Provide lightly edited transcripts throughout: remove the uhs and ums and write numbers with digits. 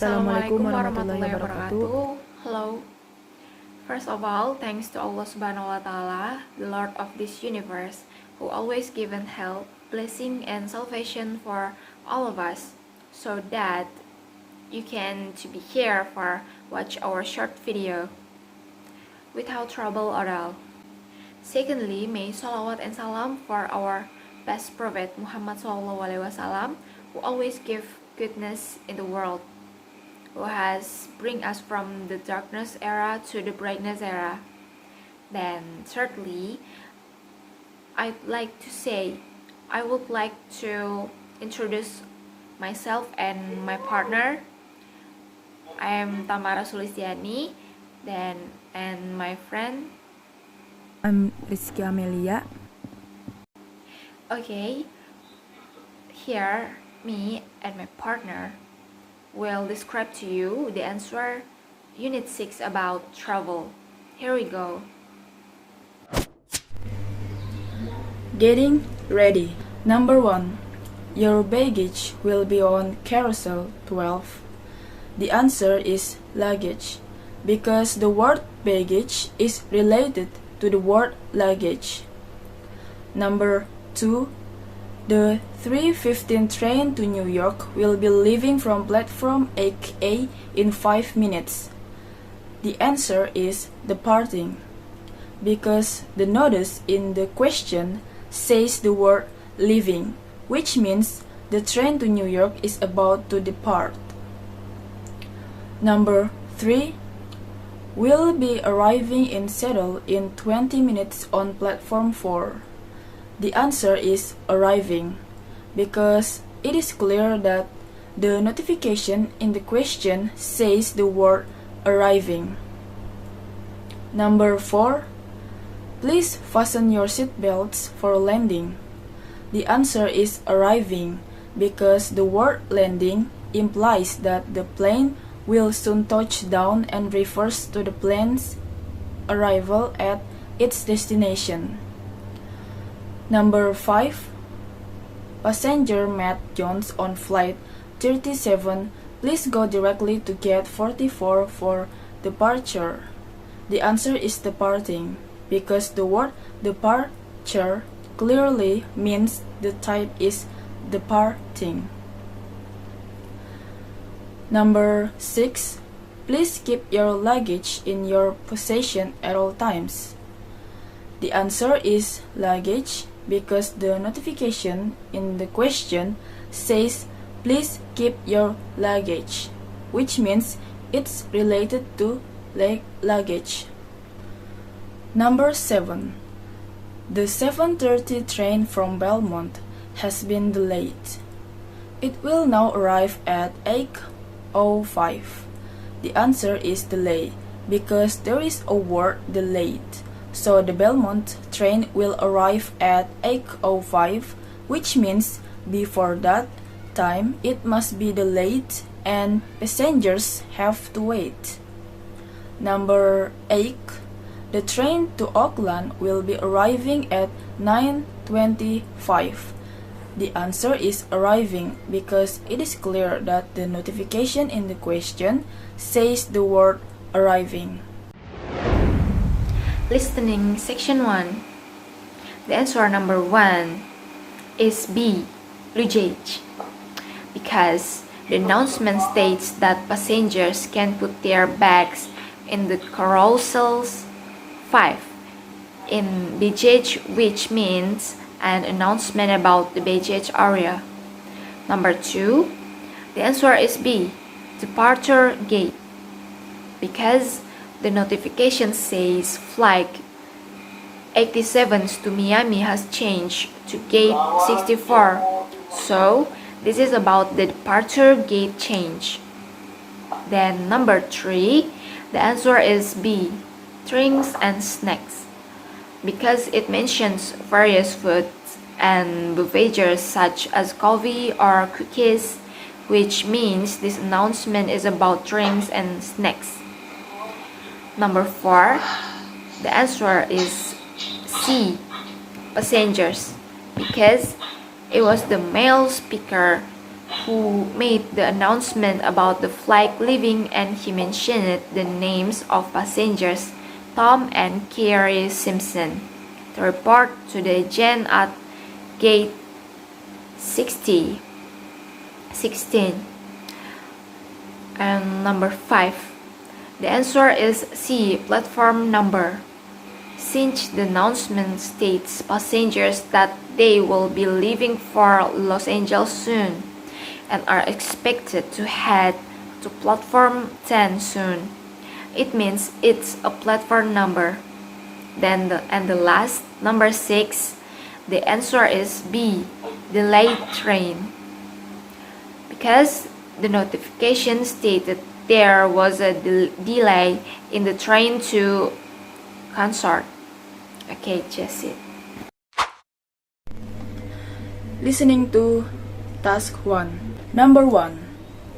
Assalamualaikum warahmatullahi wabarakatuh. Hello. First of all, thanks to Allah Subhanahu wa Ta'ala, the Lord of this universe, who always given help, blessing, and salvation for all of us, so that you can to be here for watch our short video without trouble at all. Secondly, may salawat and salam for our best prophet Muhammad SAW, who always give goodness in the world, who has bring us from the darkness era to the brightness era. Then thirdly, I would like to introduce myself and my partner. I am Tamara Sulistiani, and my friend. I'm Amelia. Okay, here me and my partner will describe to you the answer Unit 6 about travel. Here we go. Getting ready. Number 1. Your baggage will be on carousel 12. The answer is luggage, because the word baggage is related to the word luggage. Number 2. The 3:15 train to New York will be leaving from platform 8A in 5 minutes. The answer is departing, because the notice in the question says the word leaving, which means the train to New York is about to depart. Number 3. We'll be arriving in Seattle in 20 minutes on platform 4. The answer is arriving, because it is clear that the notification in the question says the word arriving. Number 4. Please fasten your seatbelts for landing. The answer is arriving, because the word landing implies that the plane will soon touch down and refers to the plane's arrival at its destination. Number 5. Passenger Matt Jones on flight 37, please go directly to gate 44 for departure. The answer is departing, because the word departure clearly means the type is departing. Number 6. Please keep your luggage in your possession at all times. The answer is luggage, because the notification in the question says please keep your luggage, which means it's related to luggage. Number 7. The 7:30 train from Belmont has been delayed. It will now arrive at 8:05. The answer is delay, because there is a word delayed. So the Belmont train will arrive at 8:05, which means before that time it must be delayed and passengers have to wait. Number 8. The train to Auckland will be arriving at 9:25. The answer is arriving, because it is clear that the notification in the question says the word arriving. Listening section 1. The answer number 1 is B, luggage, because the announcement states that passengers can put their bags in the carousels 5 in baggage, which means an announcement about the baggage area. Number 2. The answer is B, departure gate, because the notification says flight 87 to Miami has changed to gate 64. So this is about the departure gate change. Then number 3, the answer is B, drinks and snacks, because it mentions various foods and beverages such as coffee or cookies, which means this announcement is about drinks and snacks. Number 4, the answer is C, passengers, because it was the male speaker who made the announcement about the flight leaving, and he mentioned the names of passengers Tom and Carrie Simpson to report to the agent at gate 16. And number 5. The answer is C, platform number. Since the announcement states passengers that they will be leaving for Los Angeles soon and are expected to head to platform 10 soon, it means it's a platform number. Then the last, number 6, the answer is B, delayed train. Because the notification stated there was a delay in the train to concert. Okay, just it. Listening to task 1. Number 1.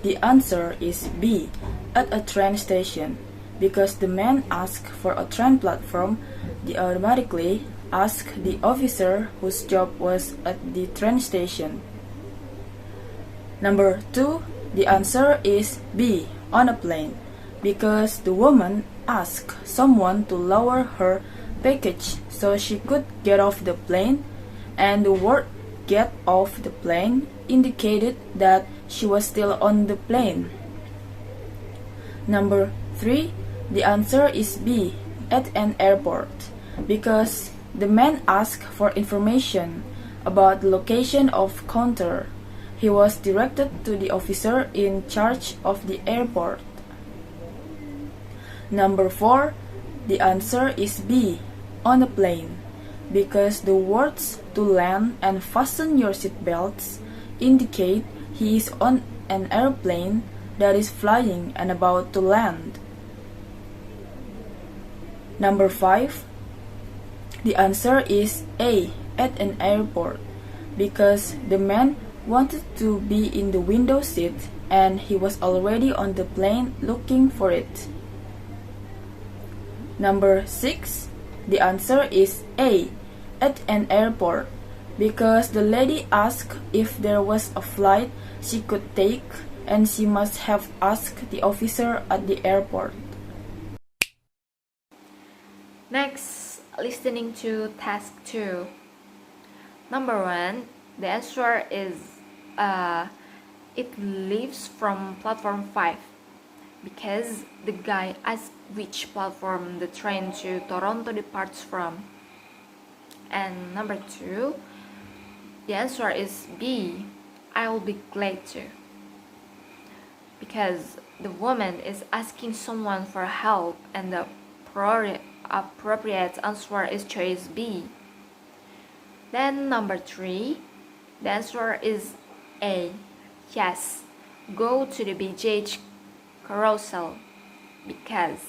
The answer is B, at a train station. Because the man asked for a train platform, they automatically asked the officer whose job was at the train station. Number 2. The answer is B, on a plane. Because the woman asked someone to lower her package so she could get off the plane, and the word "get off the plane" indicated that she was still on the plane. Number 3. The answer is B, at an airport. Because the man asked for information about the location of counter. He was directed to the officer in charge of the airport. Number 4. The answer is B, on a plane. Because the words "to land" and "fasten your seatbelts" indicate he is on an airplane that is flying and about to land. Number 5. The answer is A, at an airport. Because the man wanted to be in the window seat and he was already on the plane looking for it. Number 6. The answer is A, at an airport. Because the lady asked if there was a flight she could take, and she must have asked the officer at the airport. Next, listening to task 2. Number 1, the answer is it leaves from platform 5. Because the guy asked which platform the train to Toronto departs from. And number 2, the answer is B, I'll be glad to. Because the woman is asking someone for help, and the appropriate answer is choice B. Then number 3, the answer is A, yes, go to the BJH carousel. Because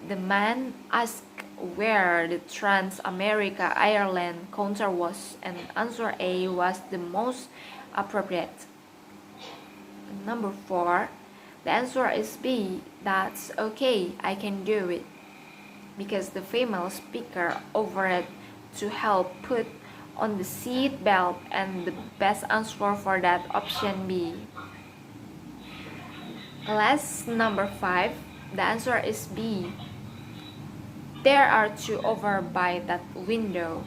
the man asked where the Trans-America Ireland counter was, and answer A was the most appropriate. Number 4, the answer is B, that's okay, I can do it. Because the female speaker offered to help put on the seat belt, and the best answer for that option B. Last, number 5, the answer is B. There are two over by that window.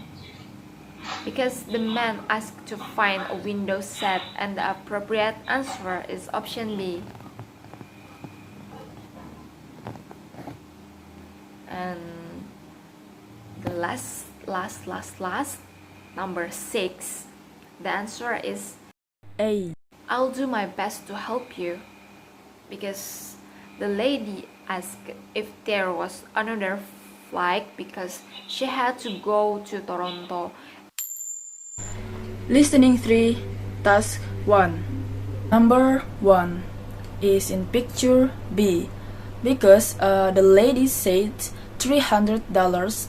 Because the man asked to find a window set, and the appropriate answer is option B. And the last, number 6, the answer is A. I'll do my best to help you. Because the lady asked if there was another flight because she had to go to Toronto. Listening 3, task 1. Number 1 is in picture B. Because the lady said $300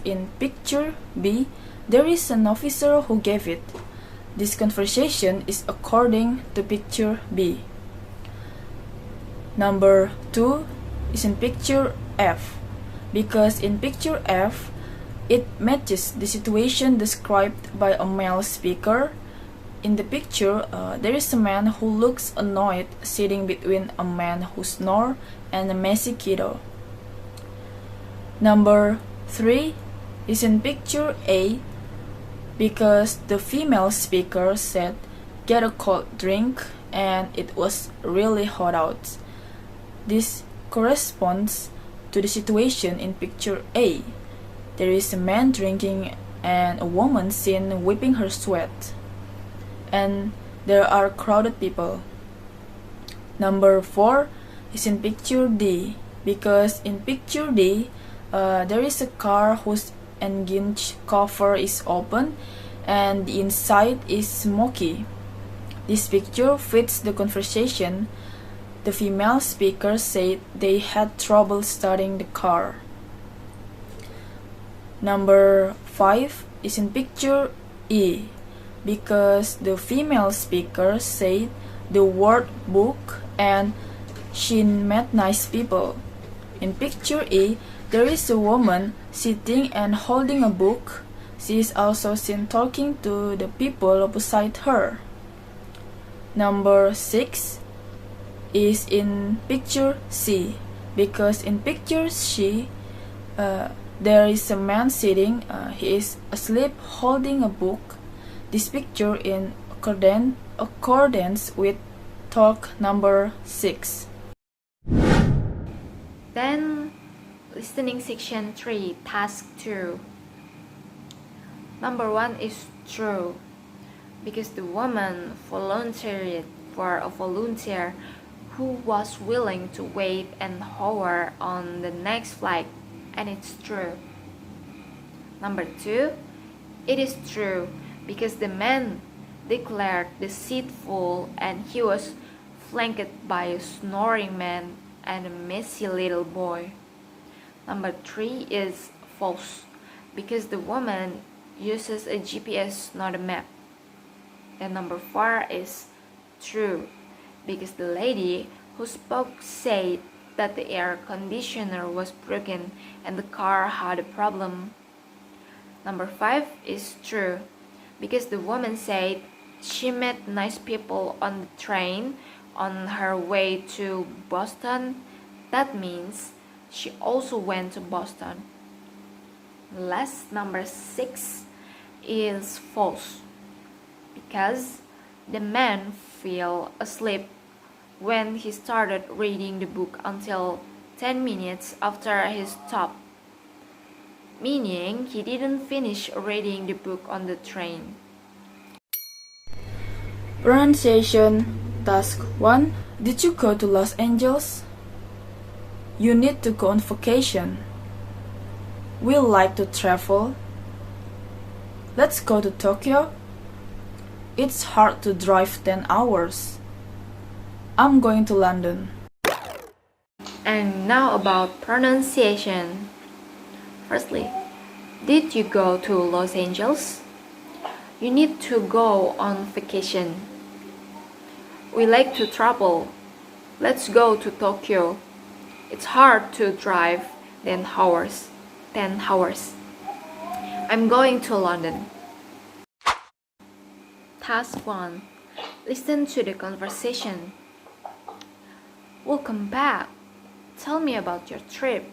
in picture B, there is an officer who gave it. This conversation is according to picture B. Number 2 is in picture F. Because in picture F, it matches the situation described by a male speaker, In the picture, there is a man who looks annoyed sitting between a man who snores and a messy kiddo. Number 3 is in picture A because the female speaker said, "Get a cold drink," and it was really hot out. This corresponds to the situation in picture A. There is a man drinking and a woman seen wiping her sweat. And there are crowded people. Number 4 is in picture D because in picture D there is a car whose engine cover is open and the inside is smoky. This picture fits the conversation. The female speaker said they had trouble starting the car. Number 5 is in picture E because the female speaker said the word book and she met nice people. In picture E, there is a woman sitting and holding a book. She is also seen talking to the people beside her. Number 6 is in picture C because in picture C, there is a man sitting. He is asleep holding a book. This picture in accordance with talk number 6. Then, listening section 3, task 2. Number 1 is true, because the woman volunteered for a volunteer who was willing to wait an hour on the next flight, and it's true. Number 2, it is true, because the man declared the seat full and he was flanked by a snoring man and a messy little boy. Number 3 is false, because the woman uses a GPS, not a map. And number 4 is true, because the lady who spoke said that the air conditioner was broken and the car had a problem. Number 5 is true, because the woman said she met nice people on the train on her way to Boston. That means she also went to Boston. Last, number 6 is false, because the man fell asleep when he started reading the book until 10 minutes after he stopped, meaning he didn't finish reading the book on the train. Pronunciation Task 1. Did you go to Los Angeles? You need to go on vacation. We'll like to travel. Let's go to Tokyo. It's hard to drive 10 hours. I'm going to London. And now about pronunciation. Firstly, did you go to Los Angeles? You need to go on vacation. We like to travel. Let's go to Tokyo. It's hard to drive 10 hours. I'm going to London. Task 1. Listen to the conversation. Welcome back. Tell me about your trip.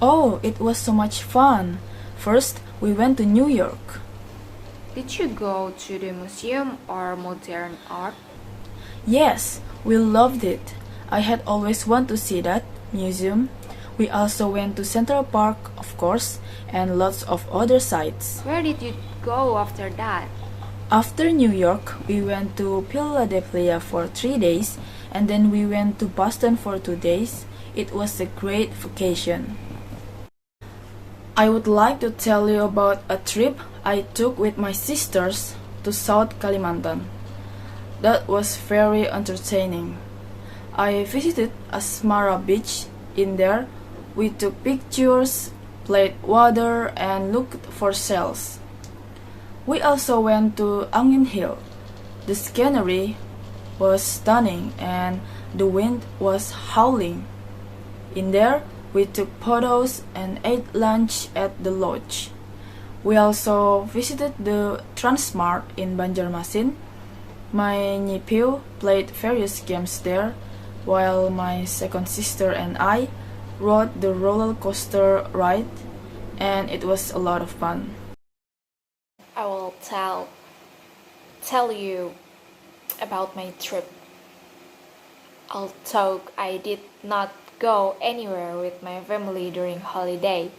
Oh, it was so much fun. First, we went to New York. Did you go to the museum or modern art? Yes, we loved it. I had always wanted to see that museum. We also went to Central Park, of course, and lots of other sites. Where did you go after that? After New York, we went to Philadelphia for 3 days, and then we went to Boston for 2 days. It was a great vacation. I would like to tell you about a trip I took with my sisters to South Kalimantan. That was very entertaining. I visited Asmara Beach. In there, we took pictures, played water, and looked for shells. We also went to Angin Hill. The scenery was stunning and the wind was howling. In there, we took photos and ate lunch at the lodge. We also visited the Transmart in Banjarmasin. My nephew played various games there, while my second sister and I rode the roller coaster ride, and it was a lot of fun. I will tell you about my trip. Although I did not go anywhere with my family during holiday,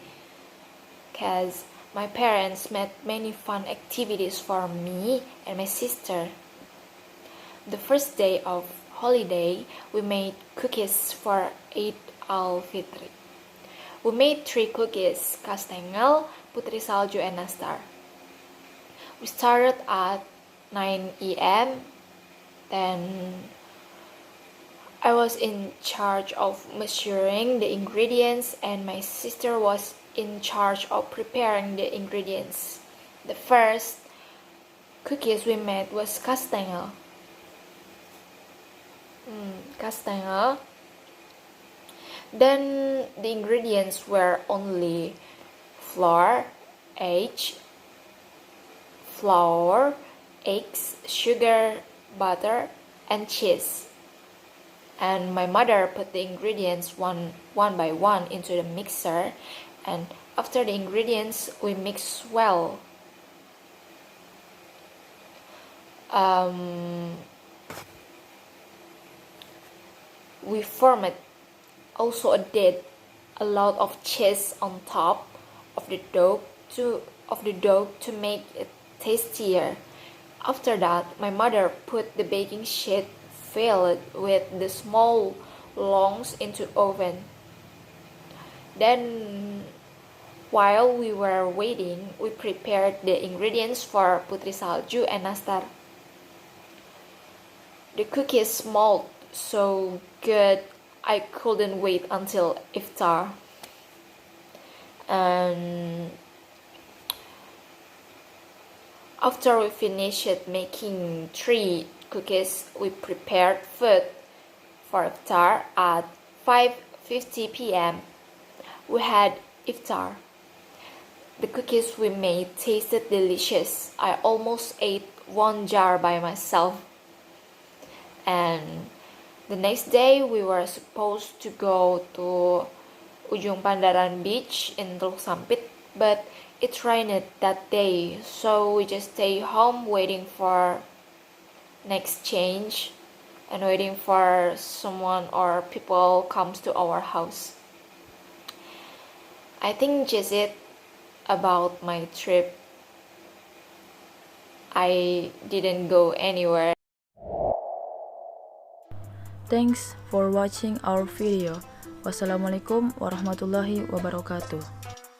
because my parents made many fun activities for me and my sister. The first day of holiday, we made cookies for Eid al-Fitr. We made 3 cookies, kastengel, putri salju, and nastar. We started at 9 a.m. Then I was in charge of measuring the ingredients and my sister was in charge of preparing the ingredients. The first cookies we made was kastengel. Then the ingredients were only flour, eggs, sugar, butter, and cheese. And my mother put the ingredients one by one into the mixer, and after the ingredients we mix well. We formed also did a lot of cheese on top of the dough to make it tastier. After that, my mother put the baking sheet filled with the small longs into oven. Then, while we were waiting, we prepared the ingredients for putri salju and nastar. The cookies smelled so good I couldn't wait until iftar. And after we finished making 3 cookies, we prepared food for iftar at 5:50 p.m. We had iftar. The cookies we made tasted delicious. I almost ate 1 jar by myself. And the next day we were supposed to go to Ujung Pandaran Beach in Teluk Sampit, but it rained that day, so we just stay home waiting for next change and waiting for someone or people comes to our house. I think just it about my trip. I didn't go anywhere. Thanks for watching our video. Wassalamualaikum warahmatullahi wabarakatuh.